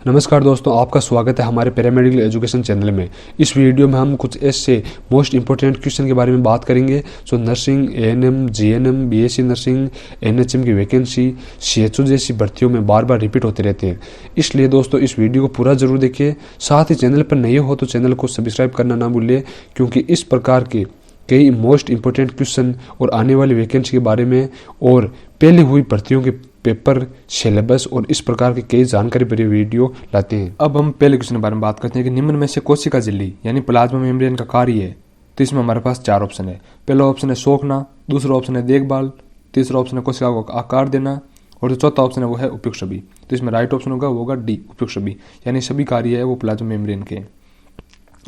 नमस्कार दोस्तों, आपका स्वागत है हमारे पैरामेडिकल एजुकेशन चैनल में। इस वीडियो में हम कुछ ऐसे मोस्ट इंपॉर्टेंट क्वेश्चन के बारे में बात करेंगे जो nursing, ANM, GNM, BSc nursing, NHM की वैकेंसी, सीएचओ जैसी भर्तियों में बार बार रिपीट होते रहते हैं। इसलिए दोस्तों इस वीडियो को पूरा जरूर देखिए। साथ ही चैनल पर नए हो तो चैनल को सब्सक्राइब करना ना भूलिए, क्योंकि इस प्रकार के कई मोस्ट इंपॉर्टेंट क्वेश्चन और आने वाली वैकेंसी के बारे में और पहले हुई भर्तियों के पेपर, सिलेबस और इस प्रकार की कई जानकारी भरी वीडियो लाते हैं। अब हम पहले क्वेश्चन के बारे में बात करते हैं कि निम्न में से कोशिका झिल्ली यानी प्लाज्मा मेम्ब्रेन का कार्य है। तो इसमें हमारे पास चार ऑप्शन है। पहला ऑप्शन है सोखना, दूसरा ऑप्शन है देखभाल, तीसरा ऑप्शन है कोशिका को आकार देना और जो चौथा ऑप्शन है वो है उपयुक्त सभी। तो इसमें राइट ऑप्शन होगा डी, उपयुक्त सभी, यानी सभी कार्य है वो प्लाज्मा मेम्ब्रेन के।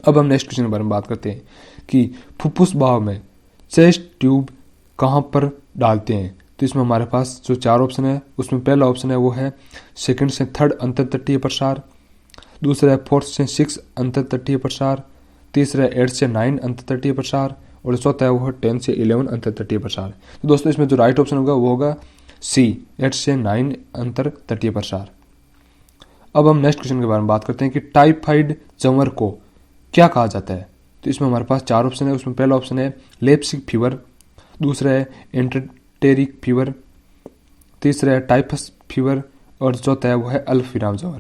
अब हम नेक्स्ट क्वेश्चन के बारे में बात करते हैं कि फुफ्फुस भाव में चेस्ट ट्यूब कहाँ पर डालते हैं। तो इसमें हमारे पास जो चार ऑप्शन है उसमें पहला ऑप्शन है वो है सेकंड से थर्ड अंतर्तटीय प्रसार, दूसरा है फोर्थ से सिक्स अंतर्तटीय प्रसार, तीसरा है 8 से 9 अंतर्तटीय प्रसार और चौथा है वो है 10 से 11 अंतर्तटीय प्रसार। तो दोस्तों इसमें जो राइट ऑप्शन होगा वो होगा सी, 8 से 9 अंतर्तटीय प्रसार। अब हम नेक्स्ट क्वेश्चन के बारे में बात करते हैं कि टाइफाइड जमर को क्या कहा जाता है। तो इसमें हमारे पास चार ऑप्शन है। उसमें पहला ऑप्शन है लेप्सिक फीवर, दूसरा है एंटेरिक फीवर, तीसरा है टाइफस फीवर और चौथा है वो है अल्फिराम जमर।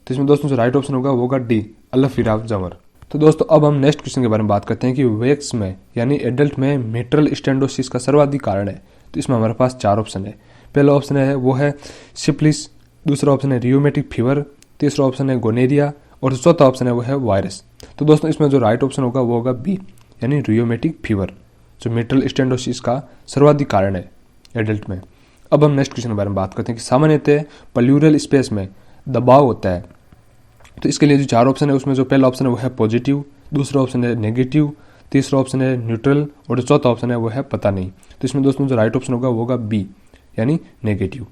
तो इसमें दोस्तों जो राइट ऑप्शन होगा वो होगा डी, अल्फिराम जमर। तो दोस्तों अब हम नेक्स्ट क्वेश्चन के बारे में बात करते हैं कि वैक्स में यानी एडल्ट में मेट्रल स्टेनोसिस का सर्वाधिक कारण है। तो इसमें हमारे पास चार ऑप्शन है। पहला ऑप्शन है वो है सिफिलिस, दूसरा ऑप्शन है रियोमेटिक फीवर, तीसरा ऑप्शन है गोनेरिया और चौथा ऑप्शन है वो है वायरस। तो दोस्तों इसमें जो राइट ऑप्शन होगा वो होगा बी, यानी रियोमेटिक फीवर, जो मेट्रल स्टेनोसिस का सर्वाधिक कारण है एडल्ट में। अब हम नेक्स्ट क्वेश्चन के बारे में बात करते हैं कि सामान्यतः प्लूरल स्पेस में दबाव होता है। तो इसके लिए जो चार ऑप्शन है उसमें जो पहला ऑप्शन है वो है पॉजिटिव, दूसरा ऑप्शन है नेगेटिव, तीसरा ऑप्शन है न्यूट्रल और जो चौथा ऑप्शन है वो है पता नहीं। तो इसमें दोस्तों जो राइट ऑप्शन होगा वो होगा बी, यानी नेगेटिव।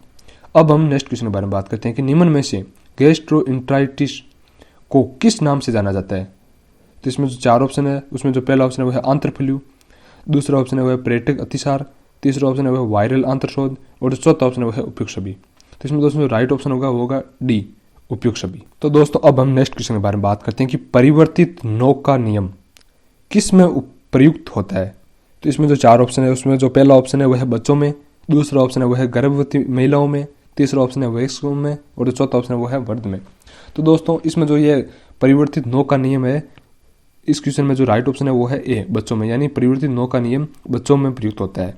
अब हम नेक्स्ट क्वेश्चन के बारे में बात करते हैं कि निम्न में से गैस्ट्रोइंटेराइटिस को किस नाम से जाना जाता है। तो इसमें जो चार ऑप्शन है उसमें जो पहला ऑप्शन है वो है आंत्रफ्लू, दूसरा ऑप्शन है वो है पर्यटक अतिसार, तीसरा ऑप्शन है वो है वायरल आंत्रशोथ और चौथा ऑप्शन है वो है उपयुक्त सभी। तो इसमें दोस्तों जो राइट ऑप्शन होगा वो होगा डी, उपयुक्त सभी। तो दोस्तों अब हम नेक्स्ट क्वेश्चन के बारे में बात करते हैं कि परिवर्तित नोक का नियम किस में प्रयुक्त होता है। तो इसमें जो चार ऑप्शन है उसमें जो पहला ऑप्शन है वो है बच्चों में, दूसरा ऑप्शन है वो है गर्भवती महिलाओं में, तीसरा ऑप्शन है वयस्कों में और जो चौथा ऑप्शन है वो है वृद्ध में। तो दोस्तों इसमें जो ये परिवर्तित नोक का नियम है, इस क्वेश्चन में जो राइट ऑप्शन है वो है ए, बच्चों में, यानी परिवर्तित नोक का नियम बच्चों में प्रयुक्त होता है।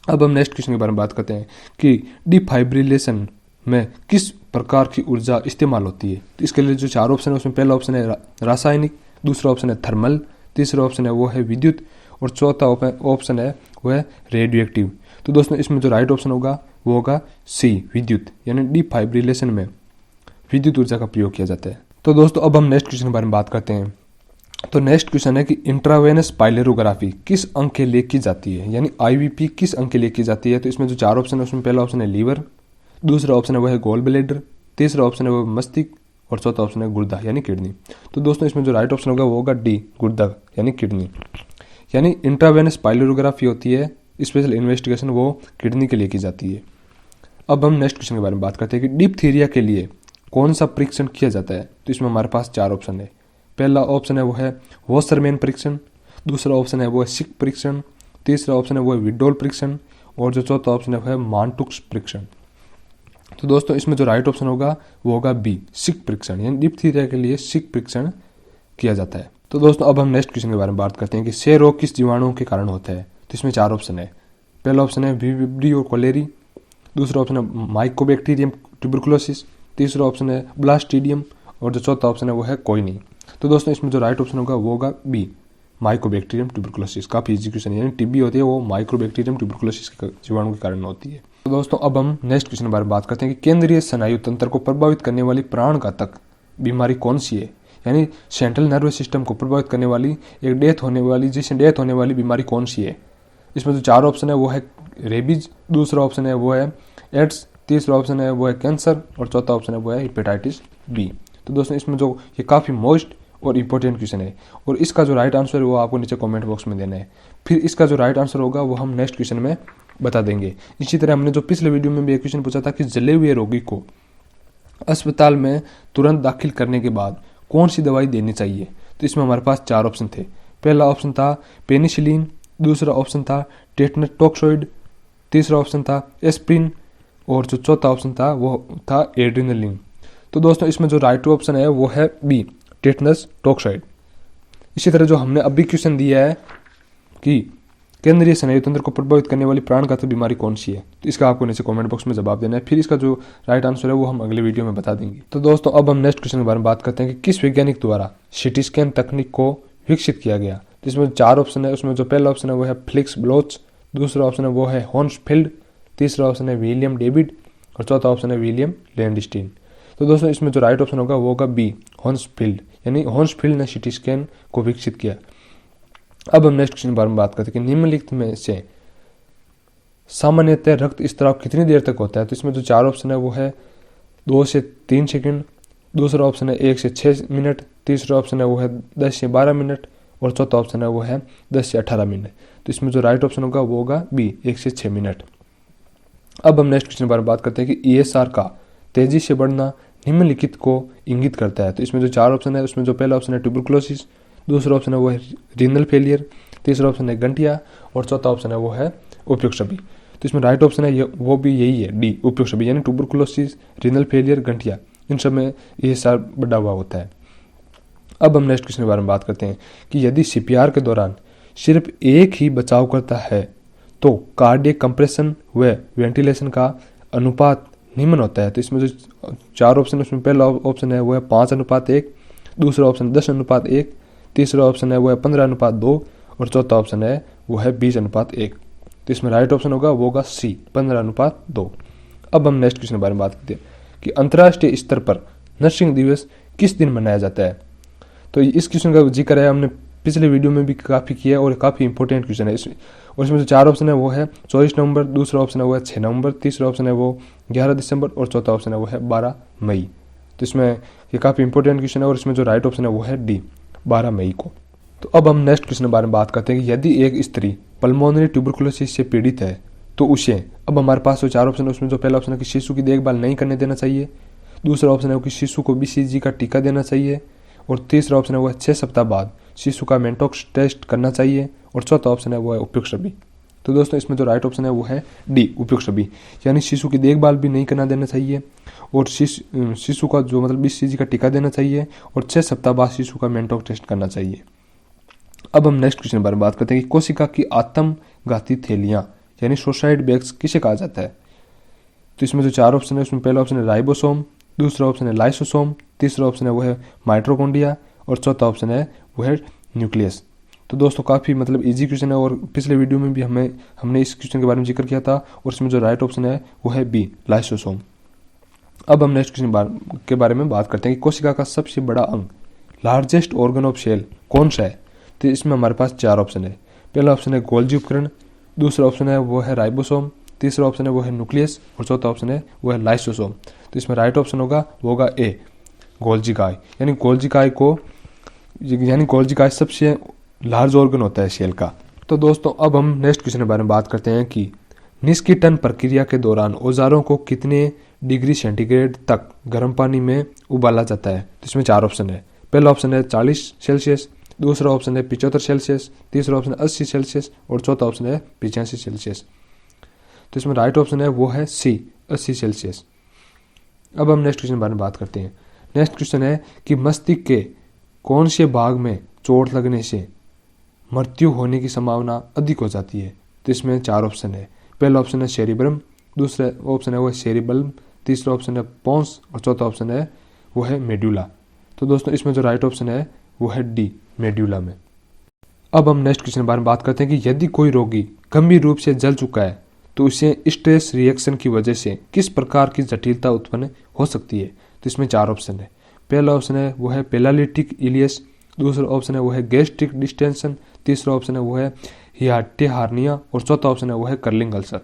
अब हम नेक्स्ट क्वेश्चन के बारे में बात करते हैं कि डिफाइब्रिलेशन में किस प्रकार की ऊर्जा इस्तेमाल होती है। तो इसके लिए जो चार ऑप्शन है उसमें पहला ऑप्शन है रासायनिक, दूसरा ऑप्शन है थर्मल, तीसरा ऑप्शन है वो है विद्युत और चौथा ऑप्शन है वो है रेडियोएक्टिव। तो दोस्तों इसमें जो राइट ऑप्शन होगा वो होगा सी, विद्युत, यानी डिफाइब्रिलेशन में विद्युत ऊर्जा का प्रयोग किया जाता है। तो दोस्तों अब हम नेक्स्ट क्वेश्चन के बारे में बात करते हैं। तो नेक्स्ट क्वेश्चन है कि इंट्रावेनस पाइलेरोग्राफी किस अंग के लिए की जाती है, यानी आईवीपी किस अंग के लिए की जाती है। तो इसमें जो चार ऑप्शन है उसमें पहला ऑप्शन है लीवर, दूसरा ऑप्शन है वो है गोल ब्लेडर, तीसरा ऑप्शन है वो मस्तिष्क और चौथा ऑप्शन है गुर्दा यानी किडनी। तो दोस्तों इसमें जो राइट ऑप्शन होगा वो होगा डी, गुर्दा यानी किडनी। यानी इंट्रावेनस पाइलेरोग्राफी होती है स्पेशल इन्वेस्टिगेशन, वो किडनी के लिए की जाती है। अब हम नेक्स्ट क्वेश्चन के बारे में बात करते हैं कि डिप्थीरिया के लिए कौन सा परीक्षण किया जाता है। तो इसमें हमारे पास चार ऑप्शन है। पहला ऑप्शन है वो है वॉशरमैन परीक्षण, दूसरा ऑप्शन है वो है सिक परीक्षण, तीसरा ऑप्शन है वो है विडोल परीक्षण और जो चौथा ऑप्शन है वो है मांटुक्स परीक्षण। तो दोस्तों इसमें जो राइट ऑप्शन होगा वो होगा बी, सिक परीक्षण, यानी डिप्थीरिया के लिए सिक परीक्षण किया जाता है। तो दोस्तों अब हम नेक्स्ट क्वेश्चन के बारे में बात करते हैं कि क्षय रोग किस जीवाणुओं के कारण होता है। तो इसमें चार ऑप्शन है। पहला ऑप्शन है विब्रियो कोलेरी, दूसरा ऑप्शन है माइकोबैक्टीरियम ट्यूबरकुलोसिस, तीसरा ऑप्शन है ब्लास्टिडियम और जो चौथा ऑप्शन है वो है कोई नहीं। तो दोस्तों इसमें जो राइट ऑप्शन होगा वो होगा बी, माइकोबैक्टीरियम ट्यूबरकुलोसिस। काफी इजी क्वेश्चन है, यानी टीबी होती है वो माइकोबैक्टीरियम ट्यूबरकुलोसिस के जीवाणु के कारण होती है। तो दोस्तों अब हम नेक्स्ट क्वेश्चन के बारे में बात करते हैं कि केंद्रीय स्नायु तंत्र को प्रभावित करने वाली प्राणघातक बीमारी कौन सी है, यानी सेंट्रल नर्वस सिस्टम को प्रभावित करने वाली एक डेथ होने वाली बीमारी कौन सी है। इसमें जो चार ऑप्शन है वो है रेबीज, दूसरा ऑप्शन है वो है एड्स, तीसरा ऑप्शन है वो है कैंसर और चौथा ऑप्शन है वो है हेपेटाइटिस बी। तो दोस्तों इसमें जो ये काफ़ी मोस्ट और इम्पोर्टेंट क्वेश्चन है और इसका जो राइट आंसर है वो आपको नीचे कमेंट बॉक्स में देना है। फिर इसका जो राइट आंसर होगा वो हम नेक्स्ट क्वेश्चन में बता देंगे। इसी तरह हमने जो पिछले वीडियो में भी एक क्वेश्चन पूछा था कि जले हुए रोगी को अस्पताल में तुरंत दाखिल करने के बाद कौन सी दवाई देनी चाहिए? तो इसमें हमारे पास 4 ऑप्शन थे। पहला ऑप्शन था पेनिसिलिन, दूसरा ऑप्शन था टेटनस टॉक्सोइड, तीसरा ऑप्शन था एस्प्रिन और जो चौथा ऑप्शन था वो था एड्रेनालिन। तो दोस्तों इसमें जो राइट ऑप्शन है वो है बी, टेटनस टॉक्सोइड। इसी तरह जो हमने अभी क्वेश्चन दिया है कि केंद्रीय स्नायु तंत्र को प्रभावित करने वाली प्राणघातक बीमारी कौन सी है, तो इसका आपको नीचे कमेंट बॉक्स में जवाब देना है। फिर इसका जो राइट आंसर है वो हम अगले वीडियो में बता देंगे। तो दोस्तों अब हम नेक्स्ट क्वेश्चन के बारे में बात करते हैं कि किस वैज्ञानिक द्वारा सिटी स्कैन तकनीक को विकसित किया गया। तो इसमें 4 ऑप्शन है। उसमें जो पहला ऑप्शन है वो है फ्लिक्स ब्लोच, दूसरा ऑप्शन है वो है हॉर्नफील्ड, तीसरा ऑप्शन है विलियम डेविड और चौथा ऑप्शन है विलियम लैंडस्टीन। तो दोस्तों इसमें जो राइट ऑप्शन होगा वो होगा बी, हॉर्नफील्ड, यानी हॉर्नफील्ड ने सिटी स्कैन को विकसित किया। अब हम नेक्स्ट क्वेश्चन के बारे में बात करते हैं कि निम्नलिखित में से सामान्यतः रक्त स्त्राव कितनी देर तक होता है। तो इसमें जो 4 ऑप्शन है वो है 2 से 3 सेकंड, दूसरा ऑप्शन है 1 से 6 मिनट, तीसरा ऑप्शन है वो है 10 से 12 मिनट और चौथा ऑप्शन है वो है 10 से 18 मिनट। तो इसमें जो राइट ऑप्शन होगा वो होगा बी, 1 से 6 मिनट। अब हम नेक्स्ट क्वेश्चन के बारे में बात करते हैं कि ESR का तेजी से बढ़ना निम्नलिखित को इंगित करता है। तो इसमें जो 4 ऑप्शन है उसमें जो पहला ऑप्शन है ट्यूबरकुलोसिस, दूसरा ऑप्शन है वो है रीनल फेलियर, तीसरा ऑप्शन है गंठिया और चौथा ऑप्शन है वो है उपयुक्त सभी। तो इसमें राइट ऑप्शन है वो भी यही है, डी, उपयुक्त सभी, यानी ट्यूबरकुलोसिस, रीनल फेलियर, गंठिया, इन सब में ESR बढ़ा हुआ होता है। अब हम नेक्स्ट क्वेश्चन के बारे में बात करते हैं कि यदि CPR के दौरान सिर्फ एक ही बचाव करता है तो कार्डियक कंप्रेशन व वेंटिलेशन का अनुपात निम्न होता है। तो इसमें जो 4 ऑप्शन है उसमें पहला ऑप्शन है वो है 5:1, दूसरा ऑप्शन 10:1, तीसरा ऑप्शन है वो है 15:2 और चौथा ऑप्शन है वो है 20:1। तो इसमें राइट ऑप्शन होगा वो होगा सी, 15:2। अब हम नेक्स्ट क्वेश्चन के बारे में बात करते हैं कि अंतर्राष्ट्रीय स्तर पर नर्सिंग दिवस किस दिन मनाया जाता है। तो इस क्वेश्चन का जिक्र है हमने पिछले वीडियो में भी काफ़ी किया है और काफ़ी इंपॉर्टेंट क्वेश्चन है। और इसमें जो 4 ऑप्शन है वो है 24 नवंबर, दूसरा ऑप्शन है वो है 6 नवंबर, तीसरा ऑप्शन है वो 11 दिसंबर और चौथा ऑप्शन है वो है 12 मई। तो इसमें ये काफ़ी इंपॉर्टेंट क्वेश्चन है और इसमें जो राइट ऑप्शन है वो है डी, 12 मई को। तो अब हम नेक्स्ट क्वेश्चन के बारे में बात करते हैं कि यदि एक स्त्री पल्मोनरी ट्यूबरकुलोसिस से पीड़ित है तो उसे, अब हमारे पास जो 4 ऑप्शन है उसमें जो पहला ऑप्शन है कि शिशु की देखभाल नहीं करने देना चाहिए, दूसरा ऑप्शन है कि शिशु को BCG का टीका देना चाहिए और तीसरा ऑप्शन है वो है 6 सप्ताह बाद शिशु का मेंटॉक्स टेस्ट करना चाहिए और चौथा ऑप्शन है वो है उपयुक्त सभी। तो दोस्तों इसमें जो राइट ऑप्शन है वो है डी, उपयुक्त सभी, यानी शिशु की देखभाल भी नहीं करना देना चाहिए और शिशु का जो मतलब BCG का टीका देना चाहिए और 6 सप्ताह बाद शिशु का मेंटॉक्स टेस्ट करना चाहिए। अब हम नेक्स्ट क्वेश्चन के बारे में बात करते हैं कि कोशिका की आत्मघाती थैलियां यानी सुसाइड बैग्स किसे कहा जाता है। तो इसमें जो 4 ऑप्शन है उसमें पहला ऑप्शन है राइबोसोम, दूसरा ऑप्शन है लाइसोसोम, तीसरा ऑप्शन है वो है माइटोकॉन्ड्रिया और चौथा ऑप्शन है वो है न्यूक्लियस। तो दोस्तों काफ़ी मतलब इजी क्वेश्चन है और पिछले वीडियो में भी हमने इस क्वेश्चन के बारे में जिक्र किया था और इसमें जो राइट ऑप्शन है वो है बी, लाइसोसोम। अब हम नेक्स्ट क्वेश्चन के बारे में बात करते हैं कि कोशिका का सबसे बड़ा अंग, लार्जेस्ट ऑर्गन ऑफ सेल कौन सा है। तो इसमें हमारे पास 4 ऑप्शन है। पहला ऑप्शन है गोल्जी उपकरण, दूसरा ऑप्शन है वो है राइबोसोम, तीसरा ऑप्शन है वो है न्यूक्लियस और चौथा ऑप्शन है वो है लाइसोसोम। तो इसमें राइट ऑप्शन होगा वो होगा ए, गोल्जी काय, यानी गोल्जी काय सबसे लार्ज ऑर्गन होता है सेल का। तो दोस्तों अब हम नेक्स्ट क्वेश्चन के बारे में बात करते हैं कि निष्किटन प्रक्रिया के दौरान औजारों को कितने डिग्री सेंटीग्रेड तक गर्म पानी में उबाला जाता है। तो इसमें 4 ऑप्शन है। पहला ऑप्शन है 40 सेल्सियस, दूसरा ऑप्शन है 75 सेल्सियस, तीसरा ऑप्शन है 80 सेल्सियस और चौथा ऑप्शन है 85 सेल्सियस। तो इसमें राइट ऑप्शन है वो है सी, 80 सेल्सियस। अब हम नेक्स्ट क्वेश्चन के बारे में बात करते हैं। नेक्स्ट क्वेश्चन है कि मस्तिष्क के कौन से भाग में चोट लगने से मृत्यु होने की संभावना अधिक हो जाती है। तो इसमें 4 ऑप्शन है। पहला ऑप्शन है सेरिब्रम, दूसरा ऑप्शन है वो है सेरिबल्म, तीसरा ऑप्शन है पोंस और चौथा ऑप्शन है वो है मेड्यूला। तो दोस्तों इसमें जो राइट ऑप्शन है वो है डी, मेड्यूला में। अब हम नेक्स्ट क्वेश्चन के बारे में बात करते हैं कि यदि कोई रोगी गंभीर रूप से जल चुका है तो उसे स्ट्रेस रिएक्शन की वजह से किस प्रकार की जटिलता उत्पन्न हो सकती है। तो इसमें 4 ऑप्शन है। पहला ऑप्शन है वो है पैरालिटिक इलियस, दूसरा ऑप्शन है वो है गैस्ट्रिक डिस्टेंशन, तीसरा ऑप्शन है वो है हियाटे हार्निया और चौथा ऑप्शन है वो है कर्लिंग अल्सर।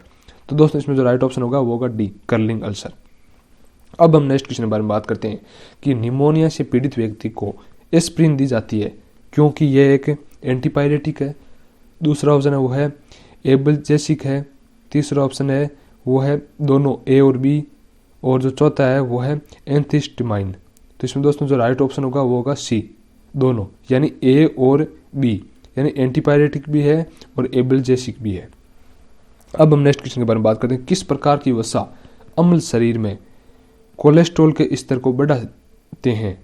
तो दोस्तों इसमें जो राइट ऑप्शन होगा वो होगा डी, कर्लिंग अल्सर। अब हम नेक्स्ट क्वेश्चन के बारे में बात करते हैं कि निमोनिया से पीड़ित व्यक्ति को एस्प्रिन दी जाती है क्योंकि यह एक एंटीपायरेटिक है, दूसरा ऑप्शन है वो है एबल्जेसिक है, तीसरा ऑप्शन है वो है दोनों ए और बी और जो चौथा है वो है एंथिस्टिमाइन। तो इसमें दोस्तों जो राइट ऑप्शन होगा वो होगा सी, दोनों, यानी ए और बी, यानी एंटीपायरेटिक भी है और एबल्जेसिक भी है। अब हम नेक्स्ट क्वेश्चन के बारे में बात करते हैं, किस प्रकार की वसा अम्ल शरीर में कोलेस्ट्रॉल के स्तर को बढ़ाते हैं।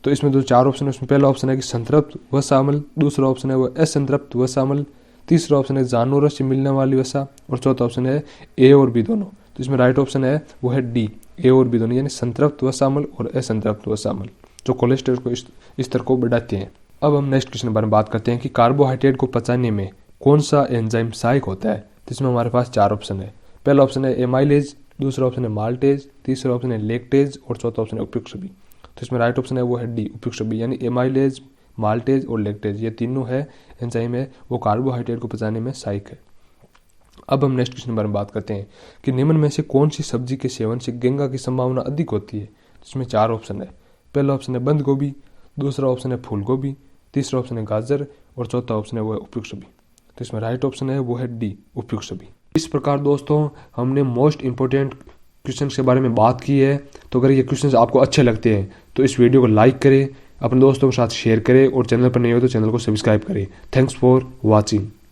तो इसमें जो चार ऑप्शन है उसमें पहला ऑप्शन है कि संतृप्त वसा अम्ल, दूसरा ऑप्शन है वो असंतृप्त वसा अम्ल, तीसरा ऑप्शन है जानवरों से मिलने वाली वसा, और चौथा ऑप्शन है ए और बी दोनों। तो इसमें राइट ऑप्शन है वो है डी, ए और बी दोनों, यानी संतृप्त वसा अम्ल और असंतृप्त वसा अम्ल जो कोलेस्ट्रॉल को स्तर को बढ़ाते हैं। अब हम नेक्स्ट क्वेश्चन के बारे में बात करते हैं कि कार्बोहाइड्रेट को पचाने में कौन सा एंजाइम सहायक होता है। तो इसमें हमारे पास चार ऑप्शन है। पहला ऑप्शन है एमाइलेज, दूसरा ऑप्शन है माल्टेज, तीसरा ऑप्शन है लेक्टेज और चौथा ऑप्शन है उपयुक्त बी। तो इसमें राइट ऑप्शन है वो है डी, उपयुक्त बी, यानी एमाइलेज, माल्टेज और लेक्टेज ये तीनों है एंजाइम है वो कार्बोहाइड्रेट को पचाने में सहायक है। अब हम नेक्स्ट क्वेश्चन के बारे में बात करते हैं कि निम्न में से कौन सी सब्जी के सेवन से गेंगा की संभावना अधिक होती है। तो इसमें चार ऑप्शन है। पहला ऑप्शन है बंद गोभी, दूसरा ऑप्शन है फूल गोभी, तीसरा ऑप्शन है गाजर और चौथा ऑप्शन है वो है उपयुक्त बी। तो इसमें राइट ऑप्शन है वो है डी, उपयुक्त बी। इस प्रकार दोस्तों हमने मोस्ट इंपॉर्टेंट क्वेश्चन के बारे में बात की है। तो अगर ये क्वेश्चन आपको अच्छे लगते हैं तो इस वीडियो को लाइक करें, अपने दोस्तों के साथ शेयर करें और चैनल पर नहीं हो तो चैनल को सब्सक्राइब करें। Thanks for watching.